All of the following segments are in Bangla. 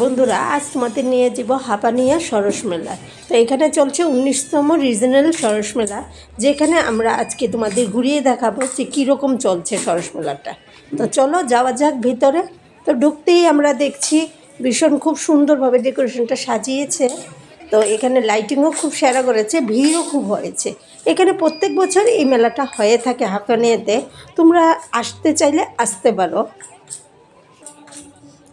বন্ধুরা, আজ তোমাদের নিয়ে যাব হাপানিয়া সরস মেলা। তো এখানে চলছে 19তম রিজনাল সরস মেলা, যেখানে আমরা আজকে তোমাদের ঘুরিয়ে দেখাবো যে কীরকম চলছে সরস মেলাটা। তো চলো যাওয়া যাক ভিতরে। তো ঢুকতেই আমরা দেখছি ভীষণ খুব সুন্দরভাবে ডেকোরেশনটা সাজিয়েছে। তো এখানে লাইটিংও খুব সেরা করেছে, ভিড়ও খুব হয়েছে। এখানে প্রত্যেক বছর এই মেলাটা হয়ে থাকে হাপানিয়াতে। তোমরা আসতে চাইলে আসতে পারো।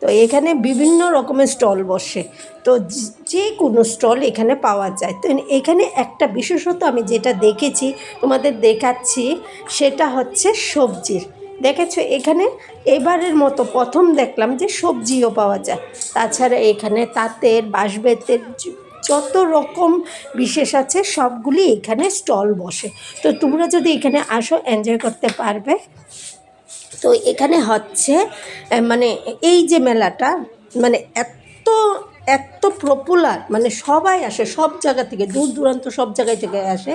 তো এখানে বিভিন্ন রকমের স্টল বসে, তো যে কোনো স্টল এখানে পাওয়া যায়। তো এখানে একটা বিশেষত আমি যেটা দেখেছি তোমাদের দেখাচ্ছি, সেটা হচ্ছে সবজির। দেখেছো এখানে এবারের মতো প্রথম দেখলাম যে সবজিও পাওয়া যায়। তাছাড়া এখানে তাঁতের বাঁশ-বেতের যত রকম বিশেষ আছে সবগুলি এখানে স্টল বসে। তো তোমরা যদি এখানে আসো এনজয় করতে পারবে। তো এখানে হচ্ছে মানে এই যে মেলাটা মানে এত এত পপুলার, মানে সবাই আসে সব জায়গা থেকে, দূর দূরান্ত সব জায়গায় থেকে আসে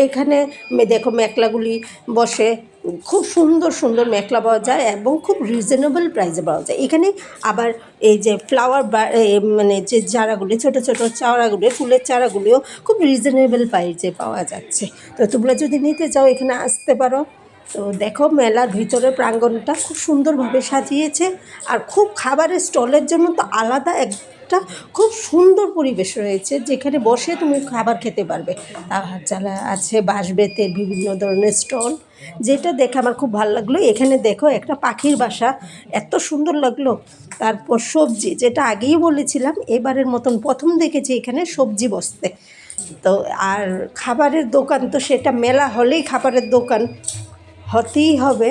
এখানে। দেখো মেখলাগুলি বসে, খুব সুন্দর সুন্দর মেখলা পাওয়া যায় এবং খুব রিজনেবল প্রাইসে পাওয়া যায় এখানে। আবার এই যে ফ্লাওয়ার মানে যে চারাগুলি, ছোটো ছোটো চারাগুলি, ফুলের চারাগুলিও খুব রিজনেবল প্রাইসে পাওয়া যাচ্ছে। তো তোমরা যদি নিতে চাও এখানে আসতে পারো। তো দেখো মেলার ভিতরে প্রাঙ্গণটা খুব সুন্দরভাবে সাজিয়েছে, আর খুব খাবারের স্টলের জন্য তো আলাদা একটা খুব সুন্দর পরিবেশ রয়েছে, যেখানে বসে তুমি খাবার খেতে পারবে। চালা আছে বাঁশ-বেতের বিভিন্ন ধরনের স্টল, যেটা দেখে আমার খুব ভালো লাগলো। এখানে দেখো একটা পাখির বাসা, এত সুন্দর লাগলো। তারপর সবজি, যেটা আগেই বলেছিলাম এবারের মতন প্রথম দেখেছি এখানে সবজি বসতে। তো আর খাবারের দোকান, তো সেটা মেলা হলেই খাবারের দোকান হতেই হবে।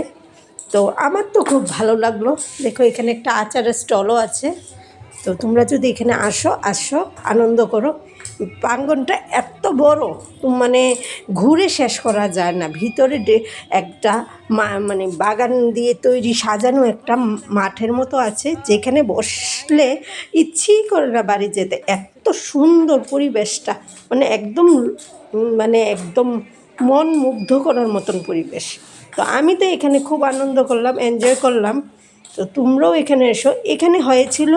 তো আমার তো খুব ভালো লাগলো। দেখো এখানে একটা আচারের স্টলও আছে। তো তোমরা যদি এখানে আসো আনন্দ করো। প্রাঙ্গণটা এত বড়, মানে ঘুরে শেষ করা যায় না। ভিতরে একটা মানে বাগান দিয়ে তৈরি সাজানো একটা মাঠের মতো আছে, যেখানে বসলে ইচ্ছেই করে না বাড়ি যেতে। এত সুন্দর পরিবেশটা, মানে একদম মন মুগ্ধ করার মতন পরিবেশ। তো আমি তো এখানে খুব আনন্দ করলাম, এনজয় করলাম। তো তোমরাও এখানে এসো। এখানে হয়েছিল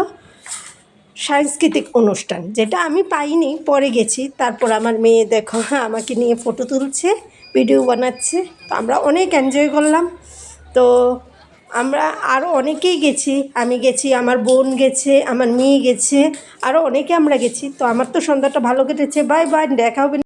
সাংস্কৃতিক অনুষ্ঠান, যেটা আমি পাইনি, পরে গেছি। তারপর আমার মেয়ে দেখো আমাকে নিয়ে ফটো তুলছে, ভিডিও বানাচ্ছে। তো আমরা অনেক এনজয় করলাম। তো আমরা আরও অনেকেই গেছি, আমি গেছি, আমার বোন গেছে, আমার মেয়ে গেছে, আরও অনেকে আমরা গেছি। তো আমার তো সন্ধ্যাটা ভালো কেটেছে। বাই বাই, দেখা হবে।